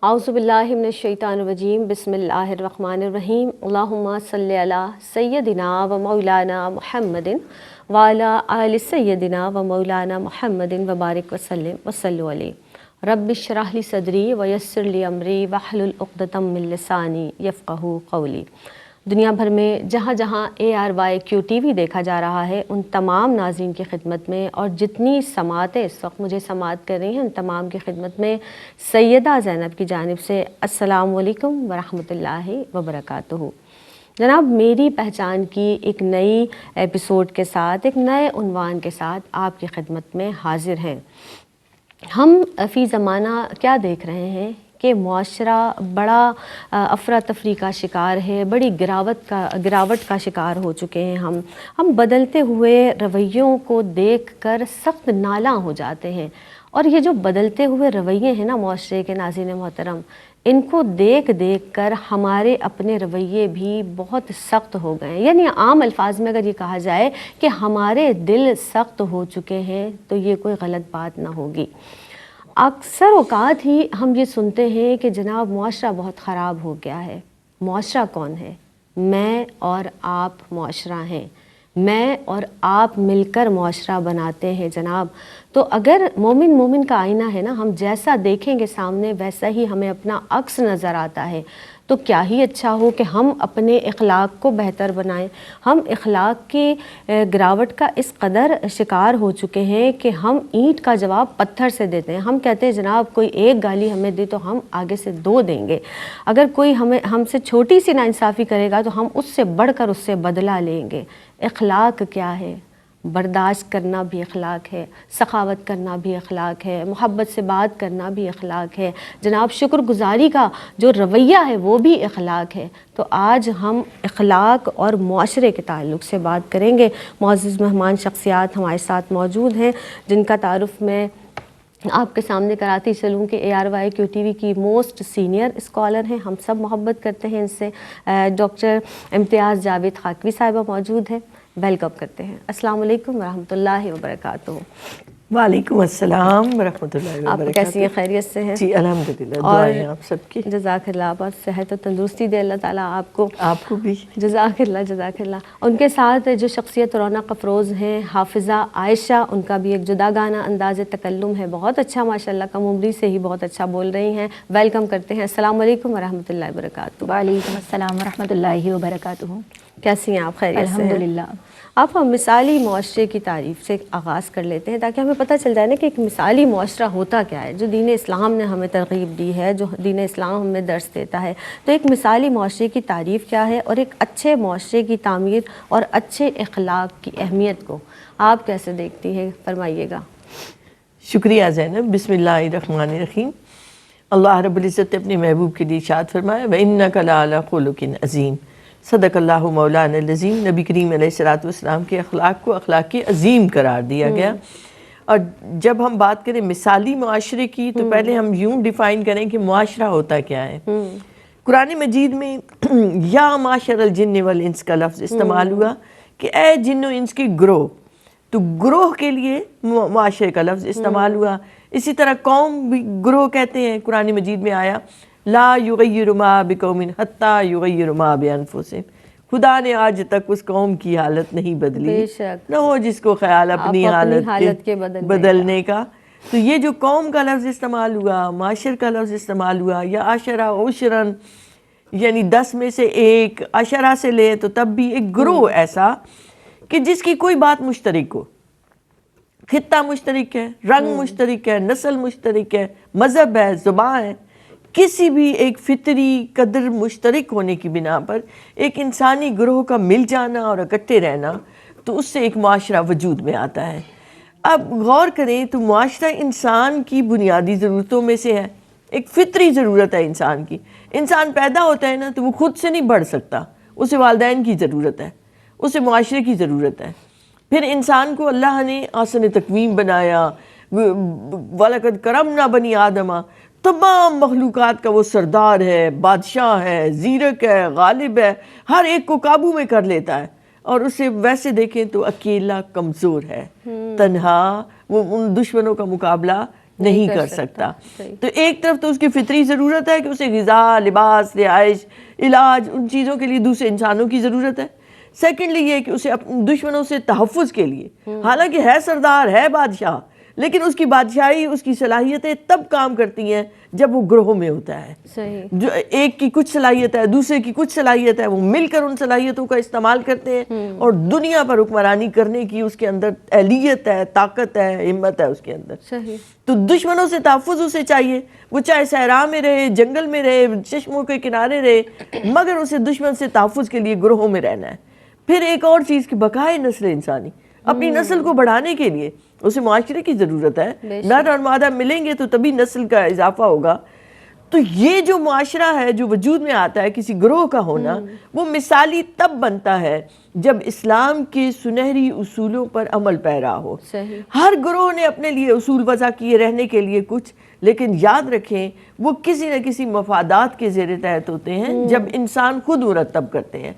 اعوذ باللہ من الشیطان الرجیم بسم اللہ الرحمن الرحیم اللہم صلی علی سیدنا و مولانا محمد وعلی آل سیدنا و مولانا محمد وبارک وسلم وصلوا علیہ رب اشرح لی صدری ویسر لی امری واحلل عقدۃ من لسانی یفقہوا قولی۔ دنیا بھر میں جہاں جہاں ARYQ TV دیکھا جا رہا ہے ان تمام ناظرین کی خدمت میں اور جتنی سماعتیں اس وقت مجھے سماعت کر رہی ہیں ان تمام کی خدمت میں سیدہ زینب کی جانب سے السلام علیکم ورحمۃ اللہ وبرکاتہ۔ جناب، میری پہچان کی ایک نئی ایپیسوڈ کے ساتھ، ایک نئے عنوان کے ساتھ آپ کی خدمت میں حاضر ہیں۔ ہم فی زمانہ کیا دیکھ رہے ہیں کہ معاشرہ بڑا افراتفری کا شکار ہے، بڑی گراوٹ کا شکار ہو چکے ہیں۔ ہم بدلتے ہوئے رویوں کو دیکھ کر سخت نالاں ہو جاتے ہیں، اور یہ جو بدلتے ہوئے رویے ہیں نا معاشرے کے، ناظرین محترم، ان کو دیکھ کر ہمارے اپنے رویے بھی بہت سخت ہو گئے ہیں۔ یعنی عام الفاظ میں اگر یہ کہا جائے کہ ہمارے دل سخت ہو چکے ہیں تو یہ کوئی غلط بات نہ ہوگی۔ اکثر اوقات ہی ہم یہ سنتے ہیں کہ جناب معاشرہ بہت خراب ہو گیا ہے۔ معاشرہ کون ہے؟ میں اور آپ معاشرہ ہیں، میں اور آپ مل کر معاشرہ بناتے ہیں جناب۔ تو اگر مومن کا آئینہ ہے نا، ہم جیسا دیکھیں گے سامنے ویسا ہی ہمیں اپنا عکس نظر آتا ہے، تو کیا ہی اچھا ہو کہ ہم اپنے اخلاق کو بہتر بنائیں۔ ہم اخلاق کی گراوٹ کا اس قدر شکار ہو چکے ہیں کہ ہم اینٹ کا جواب پتھر سے دیتے ہیں۔ ہم کہتے ہیں جناب کوئی ایک گالی ہمیں دے تو ہم آگے سے 2 دیں گے، اگر کوئی ہم سے چھوٹی سی ناانصافی کرے گا تو ہم اس سے بڑھ کر اس سے بدلہ لیں گے۔ اخلاق کیا ہے؟ برداشت کرنا بھی اخلاق ہے، سخاوت کرنا بھی اخلاق ہے، محبت سے بات کرنا بھی اخلاق ہے جناب، شکر گزاری کا جو رویہ ہے وہ بھی اخلاق ہے۔ تو آج ہم اخلاق اور معاشرے کے تعلق سے بات کریں گے۔ معزز مہمان شخصیات ہمارے ساتھ موجود ہیں جن کا تعارف میں آپ کے سامنے کراتی چلوں کہ ARYQ TV کی موسٹ سینئر اسکالر ہیں، ہم سب محبت کرتے ہیں ان سے۔ ڈاکٹر امتیاز جاوید خاکوی صاحبہ موجود ہیں، ویلکم کرتے ہیں۔ السلام علیکم ورحمۃ اللہ وبرکاتہ۔ وعلیکم السلام ورحمۃ اللہ وبرکاتہ۔ آپ کیسی ہیں؟ خیریت سے ہیں؟ جی الحمدللہ، دعائیں آپ سب کی۔ جزاک اللہ، بہت صحت و تندرستی دے اللہ تعالیٰ آپ کو۔ آپ کو بھی جزاک اللہ جزاک اللہ۔ ان کے ساتھ جو شخصیت رونق افروز ہیں حافظہ عائشہ، ان کا بھی ایک جدا گانا انداز تکلم ہے، بہت اچھا ماشاءاللہ، کم عمری سے ہی بہت اچھا بول رہی ہیں، ویلکم کرتے ہیں۔ السلام علیکم ورحمۃ اللہ وبرکاتہ۔ وعلیکم السلام ورحمۃ اللہ وبرکاتہ۔ کیسی ہیں آپ؟ خیریت سے ہیں؟ الحمدللہ۔ آپ ہم مثالی معاشرے کی تعریف سے آغاز کر لیتے ہیں تاکہ ہمیں پتہ چل جائے نا کہ ایک مثالی معاشرہ ہوتا کیا ہے، جو دین اسلام نے ہمیں ترغیب دی ہے، جو دین اسلام ہمیں درس دیتا ہے۔ تو ایک مثالی معاشرے کی تعریف کیا ہے اور ایک اچھے معاشرے کی تعمیر اور اچھے اخلاق کی اہمیت کو آپ کیسے دیکھتی ہیں؟ فرمائیے گا۔ شکریہ زینب۔ بسم اللہ الرحمن الرحیم۔ اللہ رب العزت نے اپنے محبوب کے لیے ارشاد فرمایا وَإِنَّكَ لَعَلَىٰ خُلُقٍ عَظِيمٍ۔ صدق اللہ مولانا العظیم۔ نبی کریم علیہ الصلوۃ والسلام کے اخلاق کو اخلاق عظیم قرار دیا گیا۔ اور جب ہم بات کریں مثالی معاشرے کی تو پہلے ہم یوں ڈیفائن کریں کہ معاشرہ ہوتا کیا ہے۔ قرآن مجید میں یا معاشر الجن والانس کا لفظ استعمال ہوا کہ اے جن و انس کی گروہ، تو گروہ کے لیے معاشرے کا لفظ استعمال ہوا۔ اسی طرح قوم بھی گروہ کہتے ہیں، قرآن مجید میں آیا لا یغیر ما بقوم حتی یغیر ما بانفسہم۔ خدا نے آج تک اس قوم کی حالت نہیں بدلی، نہ ہو جس کو خیال اپنی حالت کے بدلنے کا۔ تو یہ جو قوم کا لفظ استعمال ہوا، معاشر کا لفظ استعمال ہوا، یا عشرہ عشرن یعنی 10 میں سے 1، عشرہ سے لے تو تب بھی ایک گروہ ایسا کہ جس کی کوئی بات مشترک ہو، خطہ مشترک ہے، رنگ مشترک ہے، نسل مشترک ہے، مذہب ہے، زبان ہے، کسی بھی ایک فطری قدر مشترک ہونے کی بنا پر ایک انسانی گروہ کا مل جانا اور اکٹھے رہنا، تو اس سے ایک معاشرہ وجود میں آتا ہے۔ اب غور کریں تو معاشرہ انسان کی بنیادی ضرورتوں میں سے ہے، ایک فطری ضرورت ہے انسان کی۔ انسان پیدا ہوتا ہے نا تو وہ خود سے نہیں بڑھ سکتا، اسے والدین کی ضرورت ہے، اسے معاشرے کی ضرورت ہے۔ پھر انسان کو اللہ نے آسن تقویم بنایا، وَلَقَدْ كَرَمْنَا بَنِي آدَمَ، تمام مخلوقات کا وہ سردار ہے، بادشاہ ہے، زیرک ہے، غالب ہے، ہر ایک کو قابو میں کر لیتا ہے۔ اور اسے ویسے دیکھیں تو اکیلا کمزور ہے، تنہا، وہ ان دشمنوں کا مقابلہ نہیں کر سکتا. تو ایک طرف تو اس کی فطری ضرورت ہے کہ اسے غذا، لباس، رہائش، علاج، ان چیزوں کے لیے دوسرے انسانوں کی ضرورت ہے. سیکنڈلی یہ کہ اسے اپنے دشمنوں سے تحفظ کے لیے، حالانکہ ہے سردار، ہے بادشاہ، لیکن اس کی بادشاہی، اس کی صلاحیتیں تب کام کرتی ہیں جب وہ گروہ میں ہوتا ہے. جو ایک کی کچھ صلاحیت ہے، دوسرے کی کچھ صلاحیت ہے، وہ مل کر ان صلاحیتوں کا استعمال کرتے ہیں اور دنیا پر حکمرانی کرنے کی اس کے اندر اہلیت ہے، طاقت ہے، ہمت ہے اس کے اندر. تو دشمنوں سے تحفظ اسے چاہیے، وہ چاہے صحرا میں رہے، جنگل میں رہے، چشموں کے کنارے رہے، مگر اسے دشمن سے تحفظ کے لیے گروہوں میں رہنا ہے. پھر ایک اور چیز کی بقائے نسل انسانی، اپنی نسل کو بڑھانے کے لیے اسے معاشرے کی ضرورت ہے. نر اور مادہ ملیں گے تو تبھی نسل کا اضافہ ہوگا. تو یہ جو معاشرہ ہے جو وجود میں آتا ہے، کسی گروہ کا ہونا، وہ مثالی تب بنتا ہے جب اسلام کے سنہری اصولوں پر عمل پیرا ہو. ہر گروہ نے اپنے لیے اصول وضع کیے رہنے کے لیے کچھ، لیکن یاد رکھیں وہ کسی نہ کسی مفادات کے زیر تحت ہوتے ہیں جب انسان خود مرتب کرتے ہیں.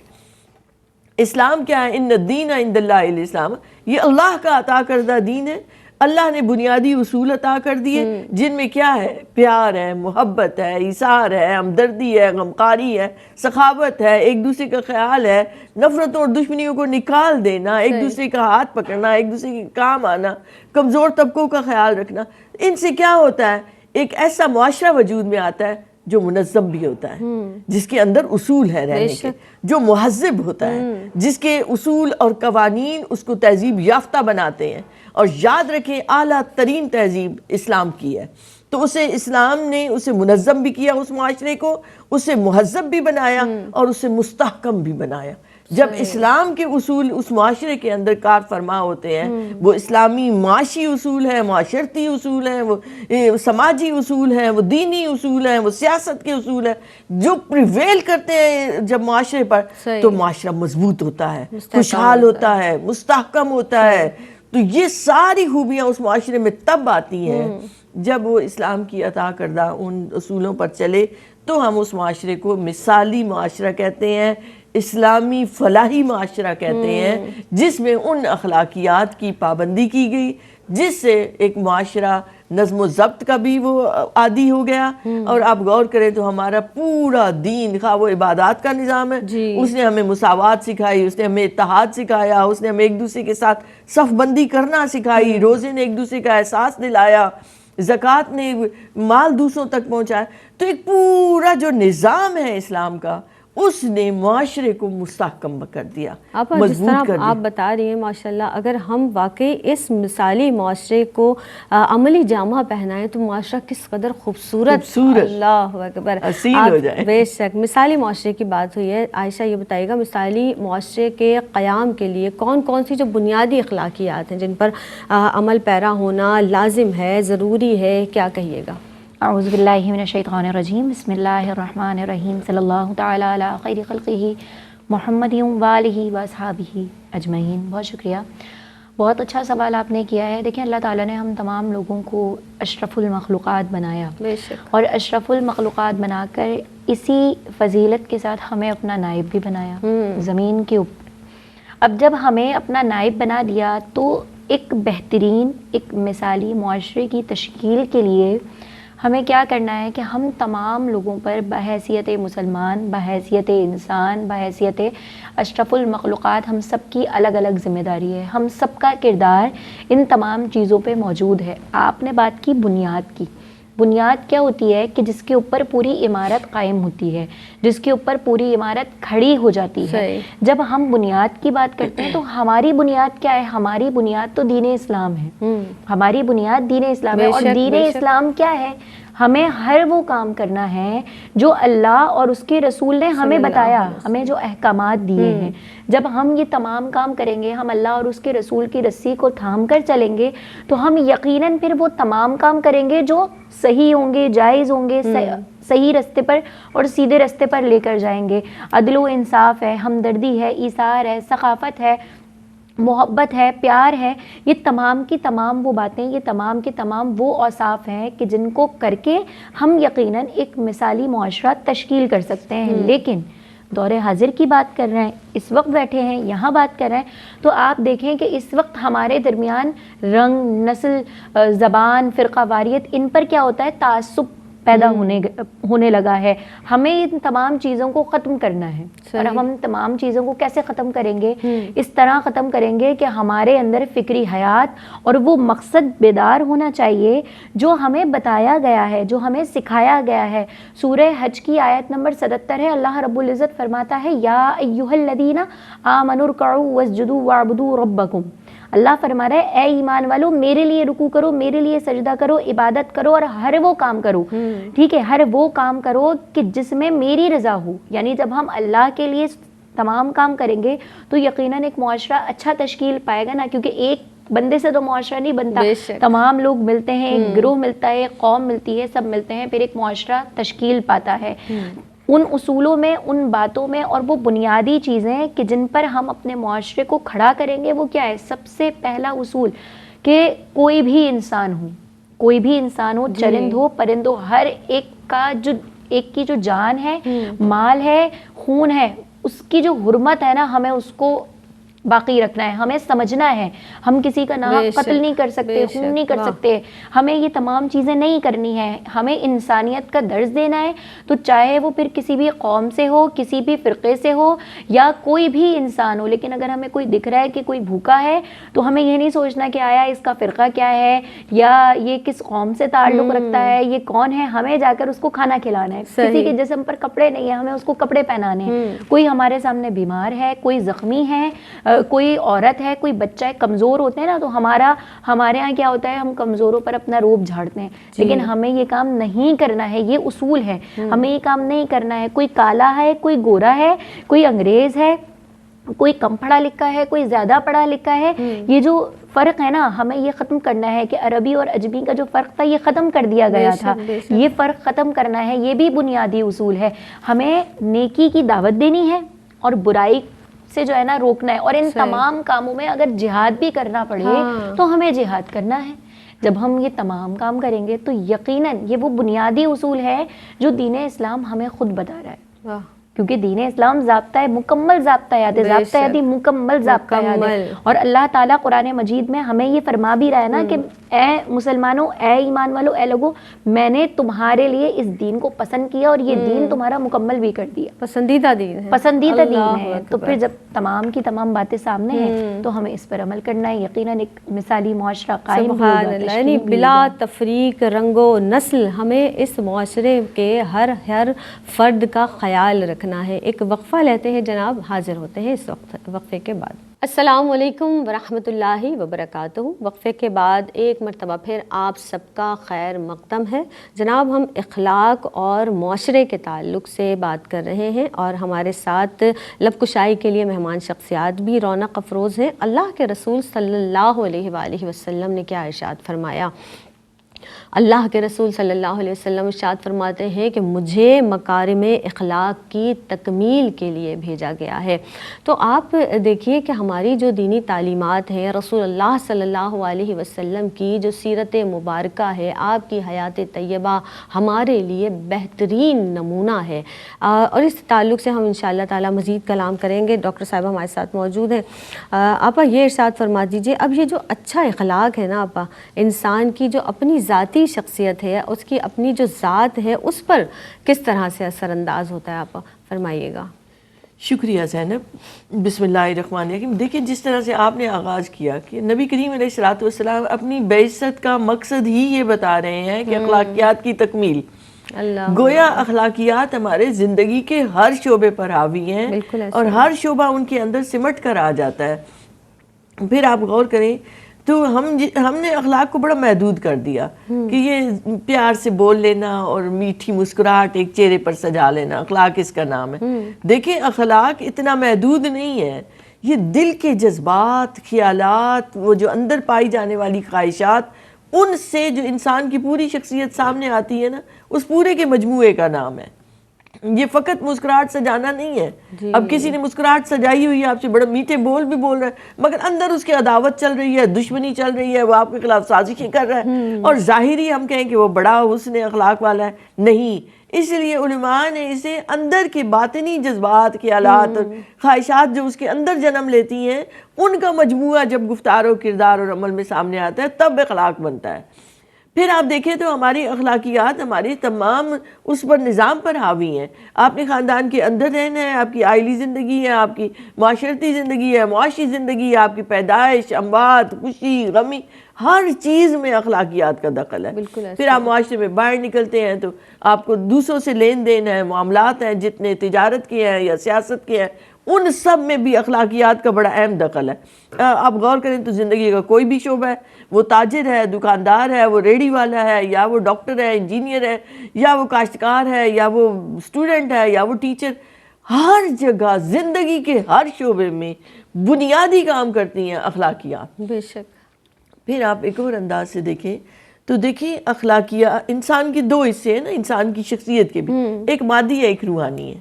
اسلام کیا ہے؟ ان الدین عند اللہ الاسلام، یہ اللہ کا عطا کردہ دین ہے. اللہ نے بنیادی اصول عطا کر دیے جن میں کیا ہے؟ پیار ہے، محبت ہے، ایثار ہے، ہمدردی ہے، غمخواری ہے، سخاوت ہے، ایک دوسرے کا خیال ہے، نفرتوں اور دشمنیوں کو نکال دینا، ایک دوسرے کا ہاتھ پکڑنا، ایک دوسرے کے کام آنا، کمزور طبقوں کا خیال رکھنا. ان سے کیا ہوتا ہے؟ ایک ایسا معاشرہ وجود میں آتا ہے جو منظم بھی ہوتا ہے، جس کے اندر اصول ہے رہنے کے، جو مہذب ہوتا ہے، جس کے اصول اور قوانین اس کو تہذیب یافتہ بناتے ہیں. اور یاد رکھیں اعلیٰ ترین تہذیب اسلام کی ہے. تو اسلام نے اسے منظم بھی کیا، اس معاشرے کو اسے مہذب بھی بنایا اور اسے مستحکم بھی بنایا. جب اسلام کے اصول اس معاشرے کے اندر کار فرما ہوتے ہیں، وہ اسلامی معاشی اصول ہیں، معاشرتی اصول ہیں، وہ سماجی اصول ہیں، وہ دینی اصول ہیں، وہ سیاست کے اصول ہیں، جو پریویل کرتے ہیں جب معاشرے پر، تو معاشرہ مضبوط ہوتا ہے، خوشحال ہوتا ہے، مستحکم ہوتا ہے. تو یہ ساری خوبیاں اس معاشرے میں تب آتی ہیں جب وہ اسلام کی عطا کردہ ان اصولوں پر چلے. تو ہم اس معاشرے کو مثالی معاشرہ کہتے ہیں، اسلامی فلاحی معاشرہ کہتے ہیں، جس میں ان اخلاقیات کی پابندی کی گئی جس سے ایک معاشرہ نظم و ضبط کا بھی وہ عادی ہو گیا. اور آپ غور کریں تو ہمارا پورا دین، خواہ وہ عبادات کا نظام ہے، اس نے ہمیں مساوات سکھائی، اس نے ہمیں اتحاد سکھایا، اس نے ہمیں ایک دوسرے کے ساتھ صف بندی کرنا سکھائی، روزے نے ایک دوسرے کا احساس دلایا، زکوٰۃ نے مال دوسروں تک پہنچایا. تو ایک پورا جو نظام ہے اسلام کا، اس نے معاشرے کو مستحکم کر دیا، مضبوط کر دیا. آپ بتا رہی ہیں ماشاءاللہ، اگر ہم واقعی اس مثالی معاشرے کو عملی جامہ پہنائیں تو معاشرہ کس قدر خوبصورت، اللہ اکبر، حسین ہو جائے. بے شک. مثالی معاشرے کی بات ہوئی ہے، عائشہ یہ بتائیے گا مثالی معاشرے کے قیام کے لیے کون کون سی جو بنیادی اخلاقیات ہیں جن پر عمل پیرا ہونا لازم ہے، ضروری ہے، کیا کہیے گا؟ اعوذ باللہ من الشیطان الرجیم، بسم اللہ الرحمن الرحیم، صلی اللہ تعالی علی خیر خلقہ محمد وآلہ واصحابہ اجمعین. بہت شکریہ، بہت اچھا سوال آپ نے کیا ہے. دیکھیں اللہ تعالیٰ نے ہم تمام لوگوں کو اشرف المخلوقات بنایا، اور اشرف المخلوقات بنا کر اسی فضیلت کے ساتھ ہمیں اپنا نائب بھی بنایا زمین کے اوپر. اب جب ہمیں اپنا نائب بنا دیا تو ایک بہترین، ایک مثالی معاشرے کی تشکیل کے لیے ہمیں کیا کرنا ہے کہ ہم تمام لوگوں پر بحیثیت مسلمان، بحیثیت انسان، بحیثیت اشرف المخلوقات، ہم سب کی الگ الگ ذمہ داری ہے. ہم سب کا کردار ان تمام چیزوں پہ موجود ہے. آپ نے بات کی بنیاد کی. بنیاد کیا ہوتی ہے کہ جس کے اوپر پوری عمارت قائم ہوتی ہے، جس کے اوپر پوری عمارت کھڑی ہو جاتی ہے. جب ہم بنیاد کی بات کرتے ہیں تو ہماری بنیاد کیا ہے؟ ہماری بنیاد تو دین اسلام ہے. ہماری بنیاد دین اسلام ہے. اور دین اسلام کیا ہے؟ ہمیں ہر وہ کام کرنا ہے جو اللہ اور اس کے رسول نے ہمیں بتایا، ہمیں جو احکامات دیے ہیں. جب ہم یہ تمام کام کریں گے، ہم اللہ اور اس کے رسول کی رسی کو تھام کر چلیں گے، تو ہم یقیناً پھر وہ تمام کام کریں گے جو صحیح ہوں گے، جائز ہوں گے، صحیح رستے پر اور سیدھے رستے پر لے کر جائیں گے. عدل و انصاف ہے، ہمدردی ہے، ایثار ہے، ثقافت ہے، محبت ہے، پیار ہے. یہ تمام کی تمام وہ باتیں، یہ تمام کے تمام وہ اوصاف ہیں کہ جن کو کر کے ہم یقیناً ایک مثالی معاشرہ تشکیل کر سکتے ہیں. لیکن دور حاضر کی بات کر رہے ہیں، اس وقت بیٹھے ہیں یہاں بات کر رہے ہیں، تو آپ دیکھیں کہ اس وقت ہمارے درمیان رنگ، نسل، زبان، فرقہ واریت، ان پر کیا ہوتا ہے، تعصب پیدا ہونے لگا ہے. ہمیں ان تمام چیزوں کو ختم کرنا ہے. اور ہم تمام چیزوں کو کیسے ختم کریں گے؟ اس طرح ختم کریں گے کہ ہمارے اندر فکری حیات اور وہ مقصد بیدار ہونا چاہیے جو ہمیں بتایا گیا ہے، جو ہمیں سکھایا گیا ہے. سورہ حج کی آیت نمبر 77 ہے. اللہ رب العزت فرماتا ہے یا ایھا الذین آمنوا ارکعوا واسجدوا واعبدوا ربکم. اللہ فرما رہا ہے اے ایمان والو میرے لیے رکوع کرو، میرے لیے سجدہ کرو، عبادت کرو اور ہر وہ کام کرو، ٹھیک ہے، ہر وہ کام کرو کہ جس میں میری رضا ہو. یعنی جب ہم اللہ کے لیے تمام کام کریں گے تو یقیناً ایک معاشرہ اچھا تشکیل پائے گا نا، کیونکہ ایک بندے سے تو معاشرہ نہیں بنتا، تمام لوگ ملتے ہیں، ایک گروہ ملتا ہے، ایک قوم ملتی ہے، سب ملتے ہیں، پھر ایک معاشرہ تشکیل پاتا ہے. ان اصولوں میں، ان باتوں میں، اور وہ بنیادی چیزیں کہ جن پر ہم اپنے معاشرے کو کھڑا کریں گے، وہ کیا ہے؟ سب سے پہلا اصول کہ کوئی بھی انسان ہو، چرند ہو، پرند ہو، ہر ایک کا جو ایک کی جو جان ہے، مال ہے، خون ہے، اس کی جو حرمت ہے نا، ہمیں اس کو باقی رکھنا ہے. ہمیں سمجھنا ہے ہم کسی کا نام قتل نہیں کر سکتے، خون نہیں کر سکتے، ہمیں یہ تمام چیزیں نہیں کرنی ہیں. ہمیں انسانیت کا درس دینا ہے، تو چاہے وہ پھر کسی بھی قوم سے ہو، کسی بھی فرقے سے ہو، یا کوئی بھی انسان ہو. لیکن اگر ہمیں کوئی دکھ رہا ہے کہ کوئی بھوکا ہے تو ہمیں یہ نہیں سوچنا کہ آیا اس کا فرقہ کیا ہے یا یہ کس قوم سے تعلق رکھتا ہے، یہ کون ہے. ہمیں جا کر اس کو کھانا کھلانا ہے. کسی کے جسم پر کپڑے نہیں ہیں، ہمیں اس کو کپڑے پہنانے ہیں. کوئی ہمارے سامنے بیمار ہے، کوئی زخمی ہے، کوئی عورت ہے، کوئی بچہ ہے، کمزور ہوتے ہیں نا، تو ہمارے ہاں کیا ہوتا ہے، ہم کمزوروں پر اپنا روب جھاڑتے ہیں. لیکن ہمیں یہ کام نہیں کرنا ہے، یہ اصول ہے، ہمیں یہ کام نہیں کرنا ہے. کوئی کالا ہے، کوئی گورا ہے، کوئی انگریز ہے، کوئی کم پڑھا لکھا ہے، کوئی زیادہ پڑھا لکھا ہے. یہ جو فرق ہے نا، ہمیں یہ ختم کرنا ہے کہ عربی اور عجمی کا جو فرق تھا یہ ختم کر دیا گیا تھا. یہ فرق ختم کرنا ہے. یہ بھی بنیادی اصول ہے. ہمیں نیکی کی دعوت دینی ہے اور برائی سے جو ہے نا روکنا ہے. اور ان تمام کاموں میں اگر جہاد بھی کرنا پڑے تو ہمیں جہاد کرنا ہے. جب ہم یہ تمام کام کریں گے تو یقیناً یہ وہ بنیادی اصول ہے جو دین اسلام ہمیں خود بتا رہا ہے. کیونکہ دین اسلام ضابطہ ہے، مکمل ضابطہ یاد ہے، ضابطہ یادی مکمل ضابطہ یاد ہے. اور اللہ تعالیٰ قرآن مجید میں ہمیں یہ فرما بھی رہا ہے نا کہ اے مسلمانوں، اے ایمان والو، اے لوگوں، میں نے تمہارے لیے اس دین کو پسند کیا اور یہ دین تمہارا مکمل بھی کر دیا. پسندیدہ دین ہے، پسندیدہ دین ہے. تو پھر جب تمام کی تمام باتیں سامنے ہیں تو ہمیں اس پر عمل کرنا ہے. یقیناً ایک مثالی معاشرہ قائم ہوگا. یعنی بلا تفریق، رنگ و نسل ہمیں اس معاشرے کے ہر فرد کا خیال رکھنا ہے. ایک وقفہ لیتے ہیں جناب، حاضر ہوتے ہیں اس وقفے کے بعد. السلام علیکم ورحمۃ اللہ وبرکاتہ. وقفے کے بعد ایک مرتبہ پھر آپ سب کا خیر مقدم ہے. جناب ہم اخلاق اور معاشرے کے تعلق سے بات کر رہے ہیں اور ہمارے ساتھ لب کشائی کے لیے مہمان شخصیات بھی رونق افروز ہیں. اللہ کے رسول صلی اللہ علیہ وآلہ وسلم نے کیا ارشاد فرمایا؟ اللہ کے رسول صلی اللہ علیہ وسلم ارشاد فرماتے ہیں کہ مجھے مکارم اخلاق کی تکمیل کے لیے بھیجا گیا ہے. تو آپ دیکھیے کہ ہماری جو دینی تعلیمات ہیں، رسول اللہ صلی اللہ علیہ وسلم کی جو سیرت مبارکہ ہے، آپ کی حیات طیبہ ہمارے لیے بہترین نمونہ ہے. اور اس تعلق سے ہم انشاءاللہ تعالی مزید کلام کریں گے. ڈاکٹر صاحبہ ہمارے ساتھ موجود ہیں. آپا یہ ارشاد فرما دیجیے، اب یہ جو اچھا اخلاق ہے نا آپا، انسان کی جو اپنی ذاتی شخصیت ہے، اس کی اپنی جو ذات ہے، اس پر کس طرح سے اثر انداز ہوتا ہے؟ آپ فرمائیے گا. شکریہ زینب. بسم اللہ الرحمن الرحیم. دیکھیں جس طرح سے آپ نے آغاز کیا کہ نبی کریم علیہ الصلوۃ والسلام اپنی بعثت کا مقصد ہی یہ بتا رہے ہیں کہ اخلاقیات کی تکمیل. گویا اخلاقیات ہمارے زندگی کے ہر شعبے پر حاوی ہیں اور ہر شعبہ ان کے اندر سمٹ کر آ جاتا ہے. پھر آپ غور کریں تو ہم نے اخلاق کو بڑا محدود کر دیا کہ یہ پیار سے بول لینا اور میٹھی مسکراہٹ ایک چہرے پر سجا لینا اخلاق اس کا نام ہے. دیکھیں اخلاق اتنا محدود نہیں ہے. یہ دل کے جذبات، خیالات، وہ جو اندر پائی جانے والی خواہشات، ان سے جو انسان کی پوری شخصیت سامنے آتی ہے نا، اس پورے کے مجموعے کا نام ہے. یہ فقط مسکراہٹ سجانا نہیں ہے. اب کسی نے مسکراہٹ سجائی ہوئی ہے، آپ سے بڑے میٹھے بول بھی بول رہا ہے، مگر اندر اس کی عداوت چل رہی ہے، دشمنی چل رہی ہے، وہ آپ کے خلاف سازشیں کر رہا ہے، اور ظاہری ہم کہیں کہ وہ بڑا حسن اخلاق والا ہے. نہیں، اس لیے علماء نے اسے اندر کے باطنی جذبات، خیالات اور خواہشات جو اس کے اندر جنم لیتی ہیں، ان کا مجموعہ جب گفتار و کردار اور عمل میں سامنے آتا ہے تب اخلاق بنتا ہے۔ پھر آپ دیکھیں تو ہماری اخلاقیات ہماری تمام اس پر نظام پر حاوی ہیں۔ آپ نے خاندان کے اندر رہنا ہے، آپ کی عائلی زندگی ہے، آپ کی معاشرتی زندگی ہے، معاشی زندگی ہے، آپ کی پیدائش، اموات، خوشی، غمی، ہر چیز میں اخلاقیات کا دخل ہے۔ بالکل پھر آپ معاشرے میں باہر نکلتے ہیں تو آپ کو دوسروں سے لین دین ہے، معاملات ہیں، جتنے تجارت کے ہیں یا سیاست کے ہیں، ان سب میں بھی اخلاقیات کا بڑا اہم دخل ہے۔ آپ غور کریں تو زندگی کا کوئی بھی شعبہ ہے، وہ تاجر ہے، دکاندار ہے، وہ ریڑھی والا ہے، یا وہ ڈاکٹر ہے، انجینئر ہے، یا وہ کاشتکار ہے، یا وہ اسٹوڈنٹ ہے، یا وہ ٹیچر، ہر جگہ زندگی کے ہر شعبے میں بنیادی کام کرتی ہیں اخلاقیات۔ بے شک۔ پھر آپ ایک اور انداز سے دیکھیں تو دیکھیں اخلاقیات انسان کے دو حصے ہیں نا، انسان کی شخصیت کے بھی، ایک مادی ہے ایک روحانی ہے۔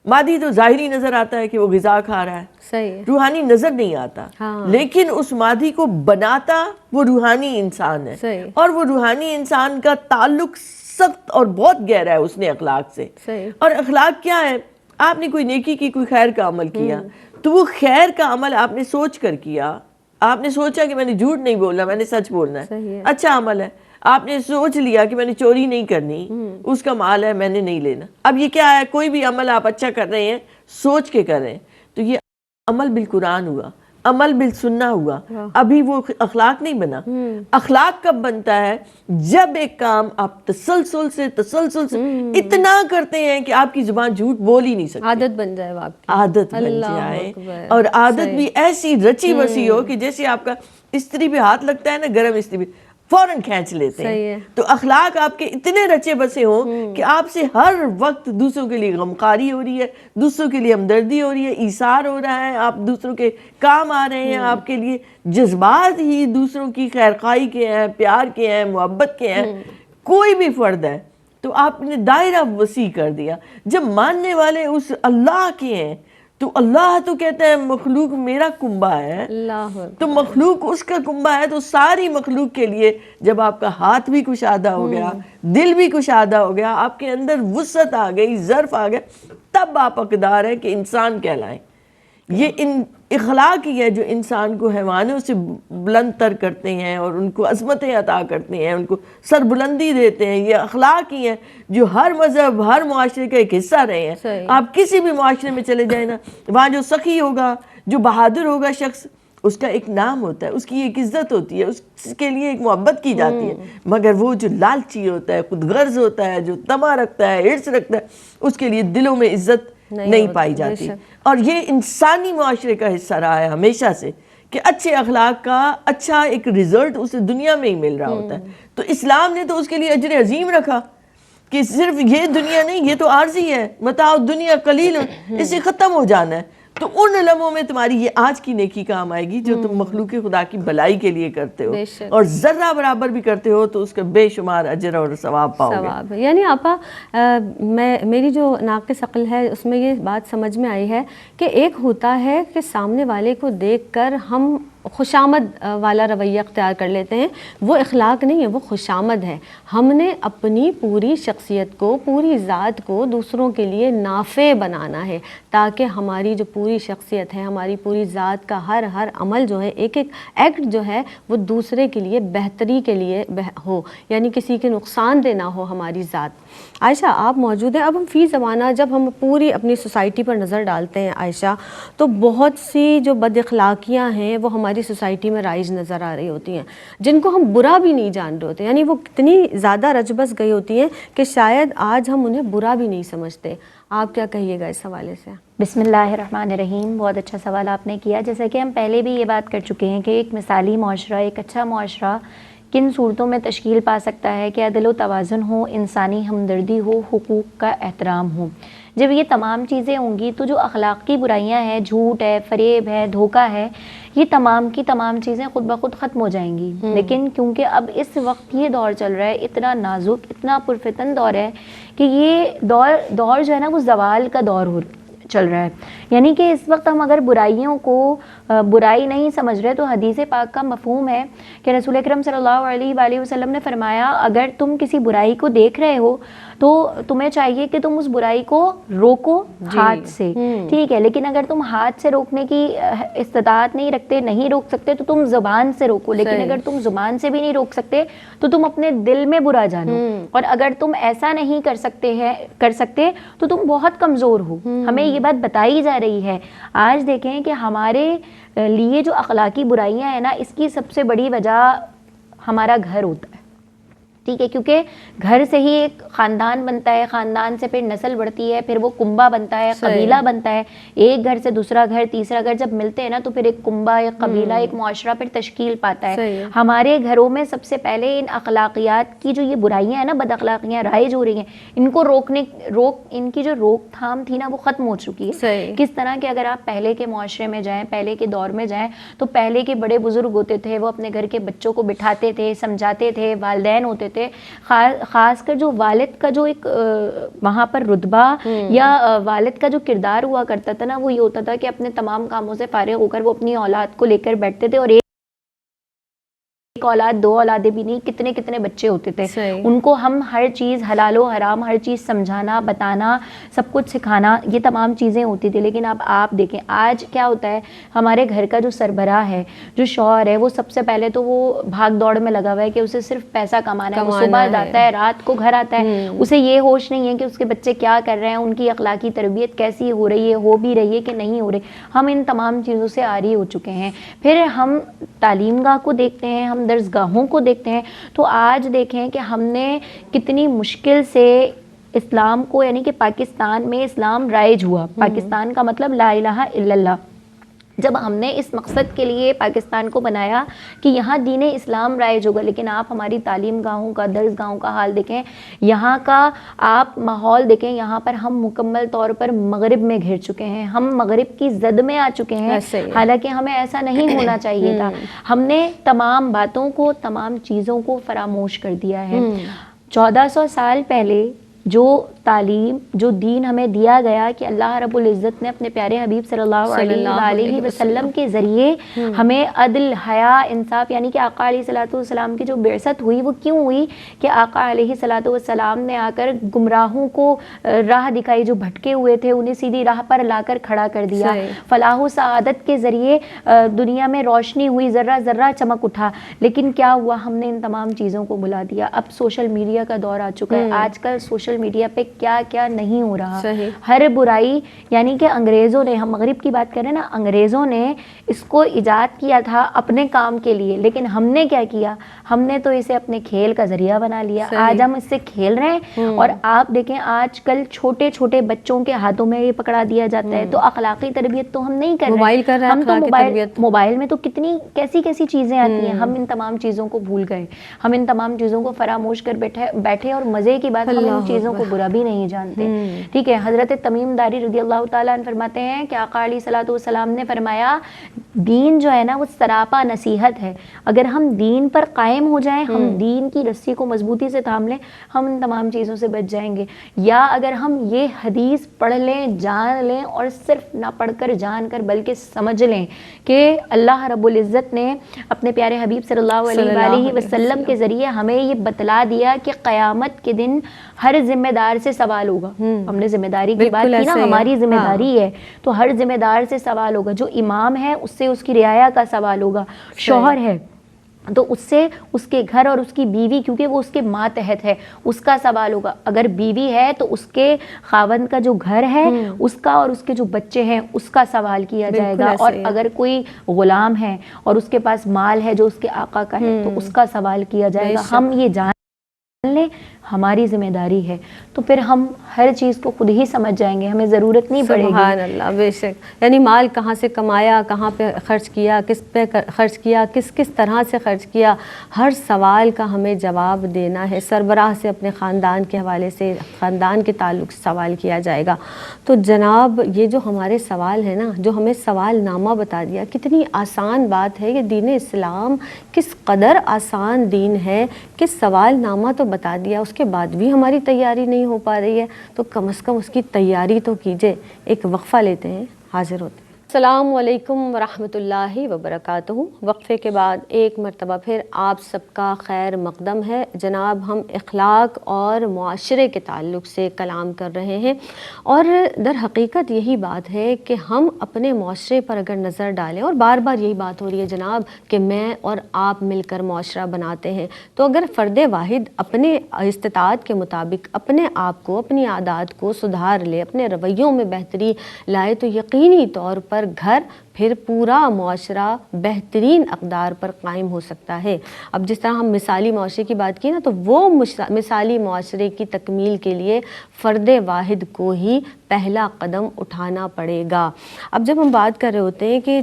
مادی تو ظاہری نظر آتا ہے کہ وہ غذا کھا رہا ہے، صحیح ہے۔ روحانی نظر نہیں آتا، لیکن اس مادی کو بناتا وہ روحانی انسان ہے، صحیح۔ اور وہ روحانی انسان کا تعلق سخت اور بہت گہرا ہے اس نے اخلاق سے۔ صحیح۔ اور اخلاق کیا ہے؟ آپ نے کوئی نیکی کی، کوئی خیر کا عمل کیا، تو وہ خیر کا عمل آپ نے سوچ کر کیا، آپ نے سوچا کہ میں نے جھوٹ نہیں بولنا، میں نے سچ بولنا ہے، صحیح ہے۔ اچھا عمل ہے۔ آپ نے سوچ لیا کہ میں نے چوری نہیں کرنی، اس کا مال ہے میں نے نہیں لینا۔ اب یہ کیا ہے؟ کوئی بھی عمل آپ اچھا کر رہے ہیں سوچ کے کر رہے ہیں، تو یہ عمل بالقرآن ہوا، عمل بالسنہ ہوا، ابھی وہ اخلاق نہیں بنا۔ اخلاق کب بنتا ہے؟ جب ایک کام آپ تسلسل سے اتنا کرتے ہیں کہ آپ کی زبان جھوٹ بول ہی نہیں سکتی، عادت بن جائے وہ آپ کی، عادت بن اللہ جائے، اکبر۔ اور عادت بھی ایسی رچی بسی ہو کہ جیسے آپ کا استری پہ ہاتھ لگتا ہے نا، گرم استری پہ، فوراً کھینچ لیتے صحیح ہیں۔ ہے۔ تو اخلاق آپ کے اتنے رچے بسے ہوں کہ آپ سے ہر وقت دوسروں کے لیے غمخواری ہو رہی ہے، دوسروں کے لیے ہمدردی ہو رہی ہے، ایثار ہو رہا ہے، آپ دوسروں کے کام آ رہے ہیں، آپ کے لیے جذبات ہی دوسروں کی خیرخواہی کے ہیں، پیار کے ہیں، محبت کے ہیں، کوئی بھی فرد ہے تو آپ نے دائرہ وسیع کر دیا۔ جب ماننے والے اس اللہ کے ہیں تو اللہ تو کہتا ہے مخلوق میرا کنبہ ہے، اللہ تو مخلوق اس کا کنبہ ہے، تو ساری مخلوق کے لیے جب آپ کا ہاتھ بھی کشادہ ہو گیا، دل بھی کشادہ ہو گیا، آپ کے اندر وسعت آ گئی، ظرف آ گیا، تب آپ حقدار ہیں کہ انسان کہلائیں۔ یہ اخلاق ہی ہے جو انسان کو حیوانوں سے بلند تر کرتے ہیں اور ان کو عظمتیں عطا کرتے ہیں، ان کو سربلندی دیتے ہیں۔ یہ اخلاق ہی ہیں جو ہر مذہب، ہر معاشرے کا ایک حصہ رہے ہیں۔ آپ کسی بھی معاشرے میں چلے جائیں نا، وہاں جو سخی ہوگا، جو بہادر ہوگا شخص، اس کا ایک نام ہوتا ہے، اس کی ایک عزت ہوتی ہے، اس کے لیے ایک محبت کی جاتی ہے۔ مگر وہ جو لالچی ہوتا ہے، خود غرض ہوتا ہے، جو طمع رکھتا ہے، حرص رکھتا ہے، اس کے لیے دلوں میں عزت نہیں پائی جاتی۔ اور یہ انسانی معاشرے کا حصہ رہا ہے ہمیشہ سے کہ اچھے اخلاق کا اچھا ایک رزلٹ اسے دنیا میں ہی مل رہا ہوتا ہے۔ تو اسلام نے تو اس کے لیے اجر عظیم رکھا کہ صرف یہ دنیا نہیں، یہ تو عارضی ہے، متاع الدنیا قلیل، اسے ختم ہو جانا ہے۔ تو ان لمحوں میں تمہاری یہ آج کی نیکی کام آئے گی جو تم مخلوق خدا کی بھلائی کے لیے کرتے ہو، اور ذرہ برابر بھی کرتے ہو تو اس کا بے شمار اجر اور ثواب پاؤ گے۔ یعنی آپا میری جو ناقص عقل ہے اس میں یہ بات سمجھ میں آئی ہے کہ ایک ہوتا ہے کہ سامنے والے کو دیکھ کر ہم خوشامد والا رویہ اختیار کر لیتے ہیں، وہ اخلاق نہیں ہے، وہ خوشامد ہے۔ ہم نے اپنی پوری شخصیت کو، پوری ذات کو دوسروں کے لیے نافع بنانا ہے، تاکہ ہماری جو پوری شخصیت ہے، ہماری پوری ذات کا ہر عمل جو ہے، ایک ایکٹ جو ہے، وہ دوسرے کے لیے بہتری کے لیے ہو، یعنی کسی کے نقصان دہ نہ ہو ہماری ذات۔ عائشہ آپ موجود ہیں، اب ہم فی زمانہ جب ہم پوری اپنی سوسائٹی پر نظر ڈالتے ہیں عائشہ، تو بہت سی جو بد اخلاقیاں ہیں وہ ہماری سوسائٹی میں رائج نظر آ رہی ہوتی ہیں، جن کو ہم برا بھی نہیں جان رہے ہوتے، یعنی وہ کتنی زیادہ رچ بس گئی ہوتی ہیں کہ شاید آج ہم انہیں برا بھی نہیں سمجھتے۔ آپ کیا کہیے گا اس حوالے سے؟ بسم اللہ الرحمن الرحیم۔ بہت اچھا سوال آپ نے کیا۔ جیسا کہ ہم پہلے بھی یہ بات کر چکے ہیں کہ ایک مثالی معاشرہ، ایک اچھا معاشرہ کن صورتوں میں تشکیل پا سکتا ہے کہ عدل و توازن ہو، انسانی ہمدردی ہو، حقوق کا احترام ہو۔ جب یہ تمام چیزیں ہوں گی تو جو اخلاقی برائیاں ہیں، جھوٹ ہے، فریب ہے، دھوکہ ہے، یہ تمام کی تمام چیزیں خود بخود ختم ہو جائیں گی۔ لیکن کیونکہ اب اس وقت یہ دور چل رہا ہے، اتنا نازک، اتنا پرفتن دور ہے کہ یہ دور جو ہے نا وہ زوال کا دور چل رہا ہے، یعنی کہ اس وقت ہم اگر برائیوں کو برائی نہیں سمجھ رہے، تو حدیث پاک کا مفہوم ہے کہ رسول اکرم صلی اللہ علیہ وآلہ وسلم نے فرمایا اگر تم کسی برائی کو دیکھ رہے ہو تو تمہیں چاہیے کہ تم اس برائی کو روکو ہاتھ سے، ٹھیک ہے، لیکن اگر تم ہاتھ سے روکنے کی استطاعت نہیں رکھتے، نہیں روک سکتے، تو تم زبان سے روکو، لیکن اگر تم زبان سے بھی نہیں روک سکتے تو تم اپنے دل میں برا جانو، اور اگر تم ایسا نہیں کر سکتے تو تم بہت کمزور ہو۔ ہمیں یہ بات بتائی جا رہی ہے۔ آج دیکھیں کہ ہمارے لیے جو اخلاقی برائیاں ہیں نا، اس کی سب سے بڑی وجہ ہمارا گھر ہوتا ہے، ٹھیک ہے، کیونکہ گھر سے ہی ایک خاندان بنتا ہے، خاندان سے پھر نسل بڑھتی ہے، پھر وہ کنبہ بنتا ہے، قبیلہ بنتا ہے، ایک گھر سے دوسرا گھر، تیسرا گھر جب ملتے ہیں نا تو پھر ایک کنبہ، ایک قبیلہ، ایک معاشرہ پھر تشکیل پاتا ہے۔ ہمارے گھروں میں سب سے پہلے ان اخلاقیات کی جو یہ برائیاں ہیں نا، بد اخلاقیاں رائج ہو رہی ہیں، ان کو ان کی جو روک تھام تھی نا وہ ختم ہو چکی ہے۔ کس طرح کہ اگر آپ پہلے کے معاشرے میں جائیں، پہلے کے دور میں جائیں، تو پہلے کے بڑے بزرگ ہوتے تھے، وہ اپنے گھر کے بچوں کو بٹھاتے تھے، سمجھاتے تھے، والدین ہوتے تھے، خاص کر جو والد کا جو ایک وہاں پر رتبہ یا والد کا جو کردار ہوا کرتا تھا نا، وہ یہ ہوتا تھا کہ اپنے تمام کاموں سے فارغ ہو کر وہ اپنی اولاد کو لے کر بیٹھتے تھے، اور ایک اولاد، دو اولادیں بھی نہیں، کتنے کتنے بچے ہوتے تھے، ان کو ہم ہر چیز حلال و حرام، ہر چیز سمجھانا، بتانا، سب کچھ سکھانا، یہ تمام چیزیں ہوتی تھی۔ لیکن اب آپ دیکھیں آج کیا ہوتا ہے، ہمارے گھر کا جو سربراہ ہے، جو شوہر ہے، وہ سب سے پہلے تو وہ بھاگ دوڑ میں لگا ہوا ہے کہ اسے صرف پیسہ کمانا ہے، وہ صبح جاتا ہے، رات کو گھر آتا ہے، اسے یہ ہوش نہیں ہے کہ اس کے بچے کیا کر رہے ہیں، ان کی اخلاقی تربیت کیسی ہو رہی ہے، ہو بھی رہی ہے کہ نہیں ہو رہی۔ ہم ان تمام چیزوں سے عاری ہو چکے ہیں۔ پھر ہم تعلیم گاہ کو دیکھتے ہیں، ہم درس گاہوں کو دیکھتے ہیں، تو آج دیکھیں کہ ہم نے کتنی مشکل سے اسلام کو، یعنی کہ پاکستان میں اسلام رائج ہوا۔ پاکستان کا مطلب لا الہ الا اللہ۔ جب ہم نے اس مقصد کے لیے پاکستان کو بنایا کہ یہاں دین اسلام رائج ہوگا، لیکن آپ ہماری تعلیم گاہوں کا، درس گاہوں کا حال دیکھیں، یہاں کا آپ ماحول دیکھیں، یہاں پر ہم مکمل طور پر مغرب میں گھر چکے ہیں، ہم مغرب کی زد میں آ چکے ہیں، حالانکہ ہمیں ایسا نہیں ہونا چاہیے تھا۔ ہم نے تمام باتوں کو، تمام چیزوں کو فراموش کر دیا ہے۔ 1400 سال پہلے جو تعلیم، جو دین ہمیں دیا گیا کہ اللہ رب العزت نے اپنے پیارے حبیب صلی اللہ علیہ وسلم کے ذریعے ہمیں عدل، حیا، انصاف، یعنی کہ آقا علیہ الصلوۃ والسلام کی جو بعثت ہوئی وہ کیوں ہوئی کہ آقا علیہ الصلوۃ والسلام نے آ کر گمراہوں کو راہ دکھائی، جو بھٹکے ہوئے تھے انہیں سیدھی راہ پر لا کر کھڑا کر دیا، فلاح و سعادت کے ذریعے دنیا میں روشنی ہوئی، ذرہ ذرہ چمک اٹھا۔ لیکن کیا ہوا، ہم نے ان تمام چیزوں کو بھلا دیا۔ اب سوشل میڈیا کا دور آ چکا ہے، آج کل سوشل میڈیا پہ کیا کیا نہیں ہو رہا، ہر برائی، یعنی کہ انگریزوں نے، ہم مغرب کی بات کریں نا، انگریزوں نے اس کو ایجاد کیا تھا اپنے کام کے لیے، لیکن ہم نے کیا کیا، ہم نے تو اسے اپنے کھیل کا ذریعہ بنا لیا۔ آج ہم اس سے کھیل رہے ہیں، اور آپ دیکھیں آج کل چھوٹے چھوٹے بچوں کے ہاتھوں میں یہ پکڑا دیا جاتا ہے۔ تو اخلاقی تربیت تو ہم نہیں کر رہے، ہم تو موبائل میں تو کتنی کیسی کیسی چیزیں آتی ہیں، ہم ان تمام چیزوں کو بھول گئے، ہم ان تمام چیزوں کو فراموش کر بیٹھے، اور مزے کی بات ہم ان چیزوں کو برا بھی نہیں جانتے، ٹھیک ہے۔ حضرت تمیم داری رضی اللہ تعالیٰ عنہ فرماتے ہیں کہ آقا علیہ الصلوۃ والسلام نے فرمایا دین جو ہے نا وہ سراپا نصیحت ہے، اگر ہم دین پر قائم ہو جائیں، ہم دین کی رسی کو مضبوطی سے تھام لیں، ہم ان تمام چیزوں سے بچ جائیں گے۔ یا اگر ہم یہ حدیث پڑھ لیں، جان لیں، اور صرف نہ پڑھ کر جان کر بلکہ سمجھ لیں کہ اللہ رب العزت نے اپنے پیارے حبیب صلی اللہ علیہ وسلم کے ذریعے ہمیں یہ بتلا دیا کہ قیامت کے دن ہر ذمہ دار سے سوال ہوگا۔ ہم نے ذمہ داری کی بات کی نا، ہماری ذمہ داری ہے، تو ہر ذمہ دار سے سوال ہوگا۔ جو امام ہے اس سے اس کی رعایا کا سوال ہوگا، شوہر ہے تو اس سے اس کے گھر اور اس کی بیوی، کیونکہ وہ اس کے ماتحت ہے، اس کا سوال ہوگا۔ اگر بیوی ہے تو اس کے خاوند کا جو گھر ہے اس کا، اور اس کے جو بچے ہیں اس کا سوال کیا جائے گا۔ اور اگر کوئی غلام ہے اور اس کے پاس مال ہے جو اس کے آقا کا ہے تو اس کا سوال کیا جائے گا۔ ہم یہ جان لیں ہماری ذمہ داری ہے، تو پھر ہم ہر چیز کو خود ہی سمجھ جائیں گے، ہمیں ضرورت نہیں پڑے گی۔ سبحان اللہ، بے شک، یعنی مال کہاں سے کمایا، کہاں پہ خرچ کیا، کس پہ خرچ کیا، کس طرح سے خرچ کیا، ہر سوال کا ہمیں جواب دینا ہے۔ سربراہ سے اپنے خاندان کے حوالے سے، خاندان کے تعلق سے سوال کیا جائے گا۔ تو جناب یہ جو ہمارے سوال ہے نا، جو ہمیں سوال نامہ بتا دیا، کتنی آسان بات ہے یہ دین اسلام، کس قدر آسان دین ہے کہ سوال نامہ تو بتا دیا، اس کے بعد بھی ہماری تیاری نہیں ہو پا رہی ہے، تو کم از کم اس کی تیاری تو کیجئے۔ ایک وقفہ لیتے ہیں، حاضر ہوتے ہیں۔ السلام علیکم ورحمۃ اللہ وبرکاتہ۔ وقفے کے بعد ایک مرتبہ پھر آپ سب کا خیر مقدم ہے۔ جناب ہم اخلاق اور معاشرے کے تعلق سے کلام کر رہے ہیں، اور در حقیقت یہی بات ہے کہ ہم اپنے معاشرے پر اگر نظر ڈالیں، اور بار بار یہی بات ہو رہی ہے جناب کہ میں اور آپ مل کر معاشرہ بناتے ہیں، تو اگر فرد واحد اپنے استطاعت کے مطابق اپنے آپ کو، اپنی عادات کو سدھار لے، اپنے رویوں میں بہتری لائے، تو یقینی طور پر گھر پھر پورا معاشرہ بہترین اقدار پر قائم ہو سکتا ہے۔ اب جس طرح ہم مثالی معاشرے کی بات کی نا، تو وہ مثالی معاشرے کی تکمیل کے لیے فرد واحد کو ہی پہلا قدم اٹھانا پڑے گا۔ اب جب ہم بات کر رہے ہوتے ہیں کہ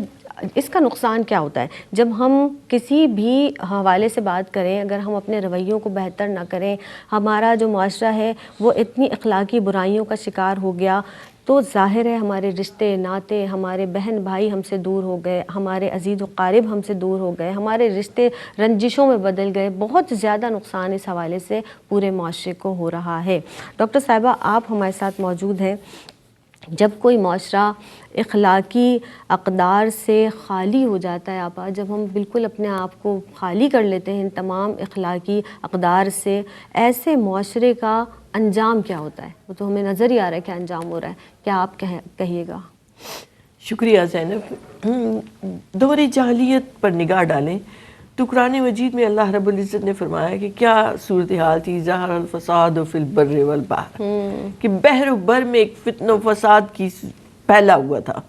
اس کا نقصان کیا ہوتا ہے، جب ہم کسی بھی حوالے سے بات کریں، اگر ہم اپنے رویوں کو بہتر نہ کریں، ہمارا جو معاشرہ ہے وہ اتنی اخلاقی برائیوں کا شکار ہو گیا، تو ظاہر ہے ہمارے رشتے ناتے، ہمارے بہن بھائی ہم سے دور ہو گئے، ہمارے عزیز و قارب ہم سے دور ہو گئے، ہمارے رشتے رنجشوں میں بدل گئے۔ بہت زیادہ نقصان اس حوالے سے پورے معاشرے کو ہو رہا ہے۔ ڈاکٹر صاحبہ آپ ہمارے ساتھ موجود ہیں۔ جب کوئی معاشرہ اخلاقی اقدار سے خالی ہو جاتا ہے آپا، جب ہم بالکل اپنے آپ کو خالی کر لیتے ہیں ان تمام اخلاقی اقدار سے، ایسے معاشرے کا انجام کیا ہوتا ہے؟ وہ تو ہمیں نظر ہی آ رہا ہے کہ انجام ہو رہا ہے، کیا آپ کہیے گا؟ شکریہ زینب۔ دور جاہلیت پر نگاہ ڈالیں تو قرآن مجید میں اللہ رب العزت نے فرمایا کہ کیا صورتحال تھی، ظہر الفساد فی البر والبحر، کہ بحر و بر میں ایک فتنہ و فساد کی پھیلا ہوا تھا۔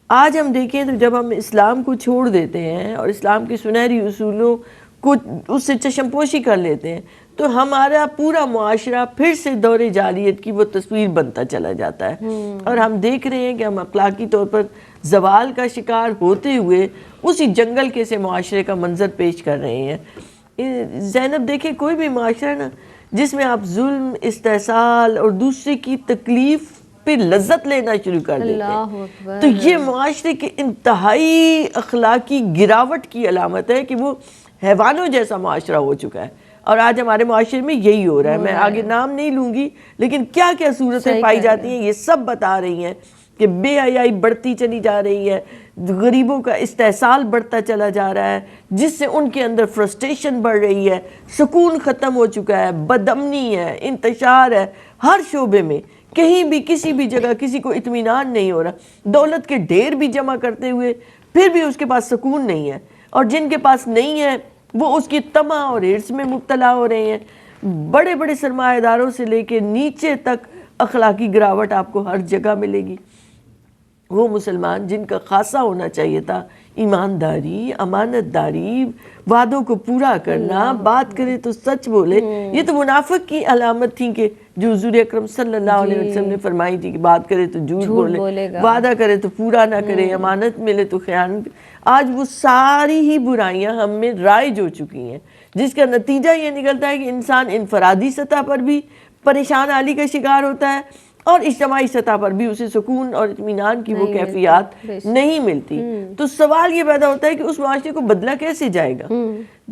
آج ہم دیکھیں تو جب ہم اسلام کو چھوڑ دیتے ہیں اور اسلام کے سنہری اصولوں کو اس سے چشم پوشی کر لیتے ہیں، تو ہمارا پورا معاشرہ پھر سے دور جاہلیت کی وہ تصویر بنتا چلا جاتا ہے، اور ہم دیکھ رہے ہیں کہ ہم اخلاقی طور پر زوال کا شکار ہوتے ہوئے اسی جنگل کے سے معاشرے کا منظر پیش کر رہے ہیں۔ زینب دیکھیں، کوئی بھی معاشرہ نا جس میں آپ ظلم، استحصال اور دوسرے کی تکلیف پہ لذت لینا شروع کر دیتے ہیں، تو یہ معاشرے کے انتہائی اخلاقی گراوٹ کی علامت ہے کہ وہ حیوانوں جیسا معاشرہ ہو چکا ہے۔ اور آج ہمارے معاشرے میں یہی ہو رہا ہے۔ میں آگے نام نہیں لوں گی، لیکن کیا کیا صورتیں پائی جاتی ہیں یہ سب بتا رہی ہیں کہ بے حیائی بڑھتی چلی جا رہی ہے، غریبوں کا استحصال بڑھتا چلا جا رہا ہے، جس سے ان کے اندر فرسٹریشن بڑھ رہی ہے، سکون ختم ہو چکا ہے، بد امنی ہے، انتشار ہے ہر شعبے میں، کہیں بھی کسی بھی جگہ کسی کو اطمینان نہیں ہو رہا، دولت کے ڈھیر بھی جمع کرتے ہوئے پھر بھی اس کے پاس سکون نہیں ہے، اور جن کے پاس نہیں ہے وہ اس کی طمع اور ہرس میں مبتلا ہو رہے ہیں۔ بڑے بڑے سرمایہ داروں سے لے کے نیچے تک اخلاقی گراوٹ آپ کو ہر جگہ ملے گی۔ وہ مسلمان جن کا خاصہ ہونا چاہیے تھا ایمانداری، امانت داری، وعدوں کو پورا کرنا، بات کرے تو سچ بولے، یہ تو منافق کی علامت تھی کہ جو حضور اکرم صلی اللہ علیہ وسلم نے فرمائی تھی کہ بات کرے تو جھوٹ بولے، وعدہ کرے تو پورا نہ کرے، امانت ملے تو خیانت۔ آج وہ ساری ہی برائیاں ہم میں رائج ہو چکی ہیں، جس کا نتیجہ یہ نکلتا ہے کہ انسان انفرادی سطح پر بھی پریشان حالی کا شکار ہوتا ہے، اور اجتماعی سطح پر بھی اسے سکون اور اطمینان کی وہ کیفیات نہیں ملتی۔ تو سوال یہ پیدا ہوتا ہے کہ اس معاشرے کو بدلا کیسے جائے گا؟